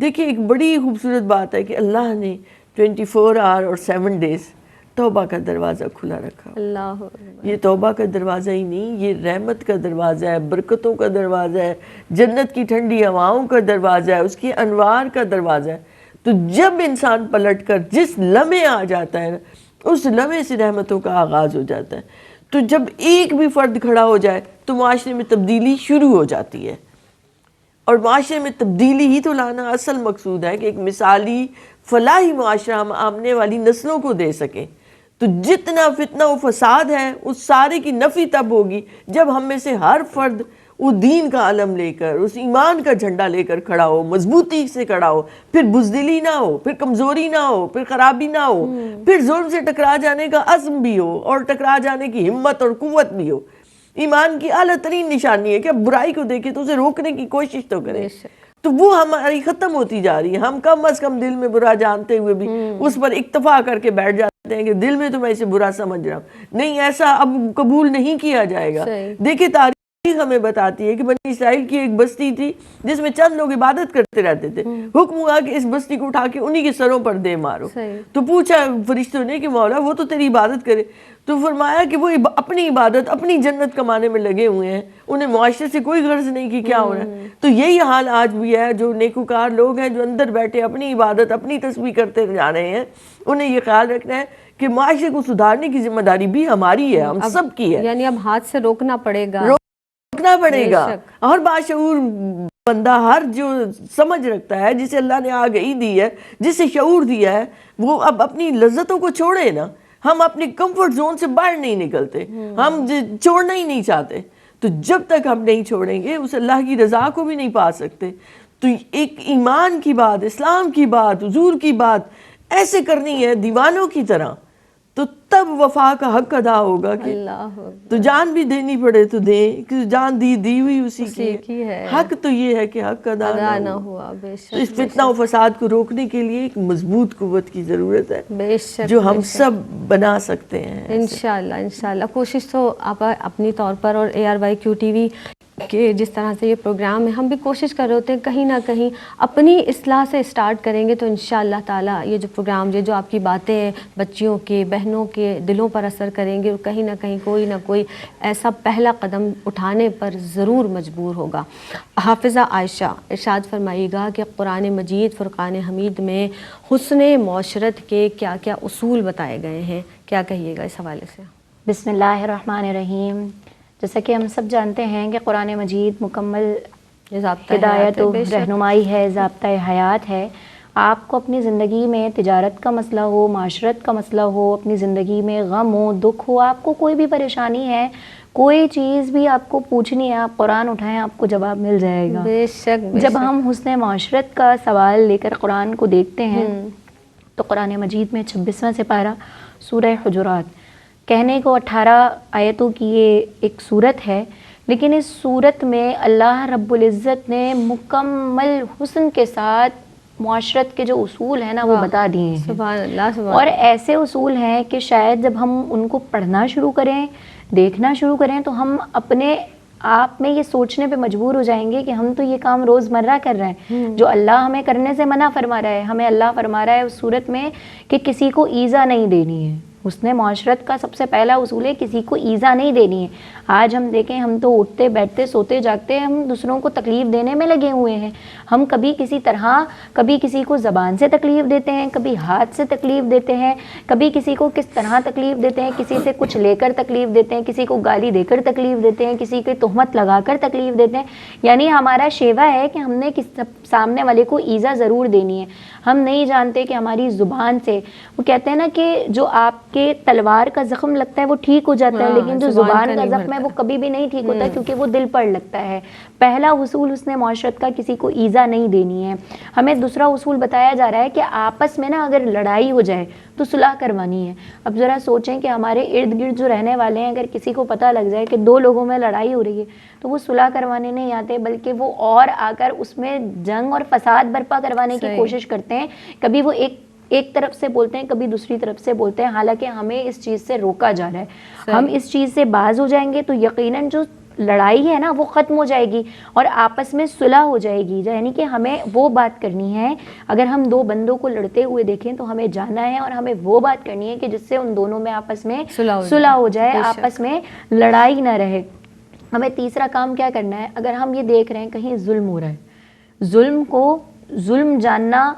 دیکھیں، ایک بڑی خوبصورت بات ہے کہ اللہ نے 24 آور اور 7 days توبہ کا دروازہ کھلا رکھا۔ اللہ یہ توبہ کا دروازہ ہی نہیں، یہ رحمت کا دروازہ ہے، برکتوں کا دروازہ ہے، جنت کی ٹھنڈی ہواؤں کا دروازہ ہے، اس کی انوار کا دروازہ ہے۔ تو جب انسان پلٹ کر جس لمحے آ جاتا ہے نا، اس لمحے سے رحمتوں کا آغاز ہو جاتا ہے۔ تو جب ایک بھی فرد کھڑا ہو جائے تو معاشرے میں تبدیلی شروع ہو جاتی ہے، اور معاشرے میں تبدیلی ہی تو لانا اصل مقصود ہے کہ ایک مثالی فلاحی معاشرہ ہم آنے والی نسلوں کو دے سکیں۔ تو جتنا فتنہ و فساد ہے اس سارے کی نفی تب ہوگی جب ہم میں سے ہر فرد وہ دین کا علم لے کر، اس ایمان کا جھنڈا لے کر کھڑا ہو، مضبوطی سے کھڑا ہو، پھر بزدلی نہ ہو، پھر کمزوری نہ ہو، پھر خرابی نہ ہو، پھر ظلم سے ٹکرا جانے کا عزم بھی ہو اور ٹکرا جانے کی ہمت اور قوت بھی ہو۔ ایمان کی اعلیٰ ترین نشانی ہے کہ اب برائی کو دیکھیں تو اسے روکنے کی کوشش تو کریں۔ تو وہ ہماری ختم ہوتی جا رہی ہے۔ ہم کم از کم دل میں برا جانتے ہوئے بھی اس پر اکتفا کر کے بیٹھ جاتے ہیں کہ دل میں تو میں اسے برا سمجھ رہا ہوں، نہیں، ایسا اب قبول نہیں کیا جائے گا۔ دیکھیں تاریخ ہمیں بتاتی ہے کہ بنی اسرائیل کی ایک بستی تھی جس میں چند لوگ عبادت کرتے رہتے تھے. حکم ہوا کہ اس بستی کو اٹھا کے انہی کے سروں پر دے مارو. تو پوچھا فرشتوں نے کہ مولا وہ تو تیری عبادت کرے. تو فرمایا کہ وہ اپنی عبادت اپنی جنت کمانے میں لگے ہوئے ہیں, انہیں معاشرے سے کوئی غرض نہیں کہ کیا ہو رہا ہے. تو یہی حال آج بھی ہے, جو نیکوکار لوگ ہیں جو اندر بیٹھے اپنی عبادت اپنی تسبیح کرتے جا رہے ہیں, انہیں یہ خیال رکھنا ہے کہ معاشرے کو سدھارنے کی ذمہ داری بھی ہماری ہے, ہم سب کی ہے. یعنی اب ہاتھ سے روکنا پڑے گا, روکنا پڑے گا. اور باشعور بندہ, ہر جو سمجھ رکھتا ہے, جسے اللہ نے آگہی دی ہے, جسے شعور دیا ہے, وہ اب اپنی لذتوں کو چھوڑے نا. ہم اپنی کمفرٹ زون سے باہر نہیں نکلتے, ہم چھوڑنا ہی نہیں چاہتے. تو جب تک ہم نہیں چھوڑیں گے اس اللہ کی رضا کو بھی نہیں پا سکتے. تو ایک ایمان کی بات, اسلام کی بات, حضور کی بات ایسے کرنی ہے دیوانوں کی طرح, تو تب وفا کا حق ادا ہوگا. کہ تو جان بھی دینی پڑے تو دیں, کہ جان دی ہوئی اسی کی ہے. حق تو یہ ہے کہ حق ادا نہ ہوا. تو اس فتنہ و فساد کو روکنے کے لیے ایک مضبوط قوت کی ضرورت ہے, جو ہم سب بنا سکتے ہیں انشاءاللہ. کوشش تو آپ اپنی طور پر اور ARYQ-TV کہ جس طرح سے یہ پروگرام ہے, ہم بھی کوشش کر رہے ہوتے ہیں کہیں نہ کہیں اپنی اصلاح سے اسٹارٹ کریں گے تو انشاءاللہ تعالیٰ یہ جو پروگرام, یہ جو آپ کی باتیں ہیں بچیوں کے, بہنوں کے دلوں پر اثر کریں گے, اور کہیں نہ کہیں کوئی نہ کوئی ایسا پہلا قدم اٹھانے پر ضرور مجبور ہوگا. حافظہ عائشہ ارشاد فرمائیے گا کہ قرآن مجید فرقان حمید میں حسن معاشرت کے کیا کیا اصول بتائے گئے ہیں, کیا کہیے گا اس حوالے سے؟ بسم اللہ الرحمن الرحیم. جیسا کہ ہم سب جانتے ہیں کہ قرآن مجید مکمل ہدایت و رہنمائی ہے, ضابطہ حیات ہے. آپ کو اپنی زندگی میں تجارت کا مسئلہ ہو, معاشرت کا مسئلہ ہو, اپنی زندگی میں غم ہو, دکھ ہو, آپ کو کوئی بھی پریشانی ہے, کوئی چیز بھی آپ کو پوچھنی ہے, آپ قرآن اٹھائیں, آپ کو جواب مل جائے گا. بے شک. جب ہم حسن معاشرت کا سوال لے کر قرآن کو دیکھتے ہیں تو قرآن مجید میں 26واں سپارہ سورہ حجرات, کہنے کو 18 آیتوں کی یہ ایک سورت ہے, لیکن اس سورت میں اللہ رب العزت نے مکمل حسن کے ساتھ معاشرت کے جو اصول ہیں نا وہ بتا دیے ہیں. سبحان اللہ. اور ایسے اصول ہیں کہ شاید جب ہم ان کو پڑھنا شروع کریں, دیکھنا شروع کریں, تو ہم اپنے آپ میں یہ سوچنے پہ مجبور ہو جائیں گے کہ ہم تو یہ کام روزمرہ کر رہے ہیں جو اللہ ہمیں کرنے سے منع فرما رہا ہے. ہمیں اللہ فرما رہا ہے اس صورت میں کہ کسی کو ایذا نہیں دینی ہے. حسن معاشرت کا سب سے پہلا اصول ہے کسی کو ایذا نہیں دینی ہے. آج ہم دیکھیں, ہم تو اٹھتے بیٹھتے سوتے جاگتے ہم دوسروں کو تکلیف دینے میں لگے ہوئے ہیں. ہم کبھی کسی طرح, کبھی کسی کو زبان سے تکلیف دیتے ہیں, کبھی ہاتھ سے تکلیف دیتے ہیں, کبھی کسی کو کس طرح تکلیف دیتے ہیں, کسی سے کچھ لے کر تکلیف دیتے ہیں, کسی کو گالی دے کر تکلیف دیتے ہیں, کسی کی تہمت لگا کر تکلیف دیتے ہیں. یعنی ہمارا شیوا ہے کہ ہم نے سامنے والے کو ایذا ضرور دینی ہے. ہم نہیں جانتے کہ ہماری زبان سے, وہ کہتے ہیں نا کہ جو آپ کے تلوار کا زخم لگتا ہے وہ ٹھیک ہو جاتا ہے, لیکن جو زبان کا زخم ہے وہ کبھی بھی نہیں ٹھیک ہوتا, کیونکہ وہ دل پر لگتا ہے. پہلا اصول حسن معاشرت کا کسی کو ایذا نہیں دینی ہے. ہمیں دوسرا اصول بتایا جا رہا ہے کہ آپس میں نا اگر لڑائی ہو جائے تو صلح کروانی ہے. اب ذرا سوچیں کہ ہمارے ارد گرد جو رہنے والے ہیں, اگر کسی کو پتہ لگ جائے کہ دو لوگوں میں لڑائی ہو رہی ہے تو وہ صلح کروانے نہیں آتے, بلکہ وہ اور آ کر اس میں جنگ اور فساد برپا کروانے کی کوشش کرتے ہیں. کبھی وہ ایک طرف سے بولتے ہیں, کبھی دوسری طرف سے بولتے ہیں, حالانکہ ہمیں اس چیز سے روکا جا رہا ہے. ہم اس چیز سے باز ہو جائیں گے تو یقیناً جو لڑائی ہے نا وہ ختم ہو جائے گی اور آپس میں صلح ہو جائے گی. یعنی کہ ہمیں وہ بات کرنی ہے, اگر ہم دو بندوں کو لڑتے ہوئے دیکھیں تو ہمیں جانا ہے اور ہمیں وہ بات کرنی ہے کہ جس سے ان دونوں میں آپس میں صلح ہو جائے, آپس میں لڑائی نہ رہے. ہمیں تیسرا کام کیا کرنا ہے, اگر ہم یہ دیکھ رہے ہیں کہیں ظلم ہو رہا ہے, ظلم کو ظلم جاننا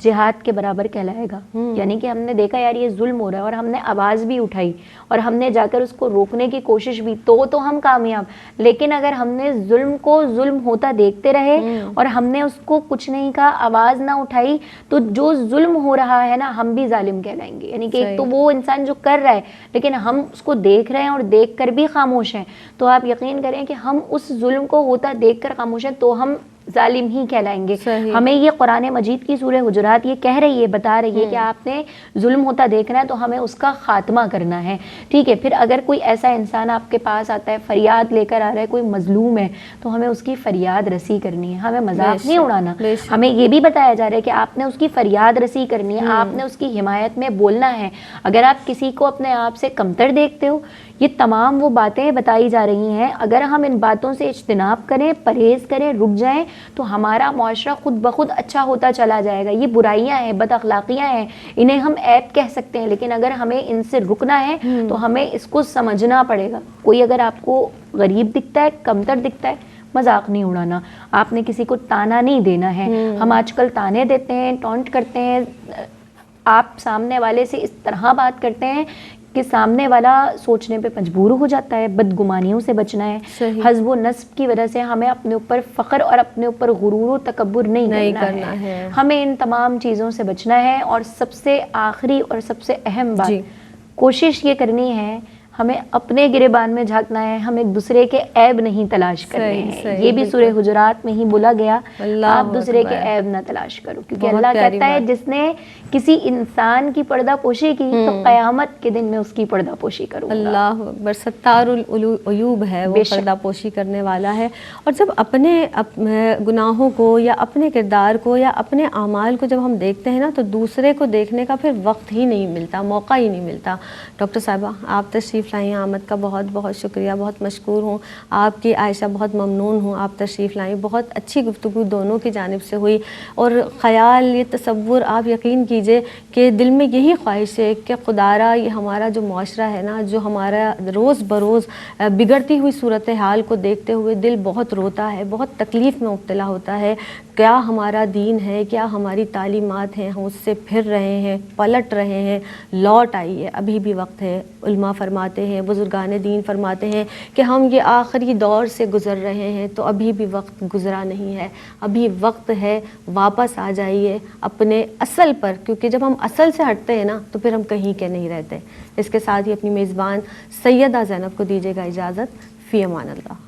جہاد کے برابر کہلائے گا. یعنی کہ ہم نے دیکھا یار یہ ظلم ہو رہا ہے اور ہم نے آواز بھی اٹھائی اور ہم نے جا کر اس کو روکنے کی کوشش بھی, تو ہم کامیاب. لیکن اگر ہم نے ظلم کو ظلم ہوتا دیکھتے رہے اور ہم نے اس کو کچھ نہیں کہا, آواز نہ اٹھائی, تو جو ظلم ہو رہا ہے نا ہم بھی ظالم کہلائیں گے. یعنی کہ ایک تو وہ انسان جو کر رہا ہے لیکن ہم اس کو دیکھ رہے ہیں اور دیکھ کر بھی خاموش ہیں, تو آپ یقین کریں کہ ہم اس ظلم کو ہوتا دیکھ کر خاموش ہیں, تو ہم ظالم ہی کہلائیں گے. صحیح. ہمیں یہ قرآن مجید کی سورہ حجرات یہ کہہ رہی ہے, بتا رہی ہے کہ آپ نے ظلم ہوتا دیکھنا ہے تو ہمیں اس کا خاتمہ کرنا ہے. ٹھیک ہے, پھر اگر کوئی ایسا انسان آپ کے پاس آتا ہے, فریاد لے کر آ رہا ہے, کوئی مظلوم ہے, تو ہمیں اس کی فریاد رسی کرنی ہے, ہمیں مذاق نہیں اڑانا. ہمیں یہ بھی بتایا جا رہا ہے کہ آپ نے اس کی فریاد رسی کرنی ہے, آپ نے اس کی حمایت میں بولنا ہے. اگر آپ کسی کو اپنے آپ سے کمتر دیکھتے ہو, یہ تمام وہ باتیں بتائی جا رہی ہیں, اگر ہم ان باتوں سے اجتناب کریں, پرہیز کریں, رک جائیں, تو ہمارا معاشرہ خود بخود اچھا ہوتا چلا جائے گا. یہ برائیاں ہیں, بد اخلاقیاں ہیں, انہیں ہم عیب کہہ سکتے ہیں, لیکن اگر ہمیں ان سے رکنا ہے تو ہمیں اس کو سمجھنا پڑے گا. کوئی اگر آپ کو غریب دکھتا ہے, کمتر دکھتا ہے, مذاق نہیں اڑانا, آپ نے کسی کو تانا نہیں دینا ہے. ہم آج کل تانے دیتے ہیں, ٹونٹ کرتے ہیں, آپ سامنے والے سے اس طرح بات کرتے ہیں کہ سامنے والا سوچنے پہ مجبور ہو جاتا ہے. بدگمانیوں سے بچنا ہے. حسب و نسب کی وجہ سے ہمیں اپنے اوپر فخر اور اپنے اوپر غرور و تکبر نہیں کرنا ہے. ہمیں ان تمام چیزوں سے بچنا ہے. اور سب سے آخری اور سب سے اہم بات, کوشش یہ کرنی ہے, ہمیں اپنے گریبان میں جھانکنا ہے, ہم ایک دوسرے کے عیب نہیں تلاش کرنے ہیں. یہ بھی سورہ حجرات میں ہی بولا گیا, آپ دوسرے کے عیب نہ تلاش کرو, کیونکہ اللہ کہتا ہے جس نے کسی انسان کی پردہ پوشی کی تو قیامت کے دن میں اس کی پردہ پوشی کروں گا. اللہ اکبر, ستار العیوب ہے وہ, پردہ پوشی کرنے والا ہے. اور جب اپنے گناہوں کو یا اپنے کردار کو یا اپنے اعمال کو جب ہم دیکھتے ہیں نا, تو دوسرے کو دیکھنے کا پھر وقت ہی نہیں ملتا, موقع ہی نہیں ملتا. ڈاکٹر صاحبہ, آپ تشریف لائیں, آمد کا بہت بہت شکریہ, بہت مشکور ہوں. آپ کی عائشہ بہت ممنون ہوں, آپ تشریف لائیں. بہت اچھی گفتگو دونوں کی جانب سے ہوئی, اور خیال, یہ تصور, آپ یقین کیجئے کہ دل میں یہی خواہش ہے کہ خدارا یہ ہمارا جو معاشرہ ہے نا, جو ہمارا روز بروز بگڑتی ہوئی صورتحال کو دیکھتے ہوئے دل بہت روتا ہے, بہت تکلیف میں مبتلا ہوتا ہے. کیا ہمارا دین ہے, کیا ہماری تعلیمات ہیں, ہم اس سے پھر رہے ہیں, پلٹ رہے ہیں. لوٹ آئیے, ابھی بھی وقت ہے. علماء فرماتے ہیں, بزرگان دین فرماتے ہیں کہ ہم یہ آخری دور سے گزر رہے ہیں, تو ابھی بھی وقت گزرا نہیں ہے, ابھی وقت ہے. واپس آ جائیے اپنے اصل پر, کیونکہ جب ہم اصل سے ہٹتے ہیں نا تو پھر ہم کہیں کے نہیں رہتے. اس کے ساتھ ہی اپنی میزبان سیدہ زینب کو دیجیے گا اجازت. فی امان اللہ.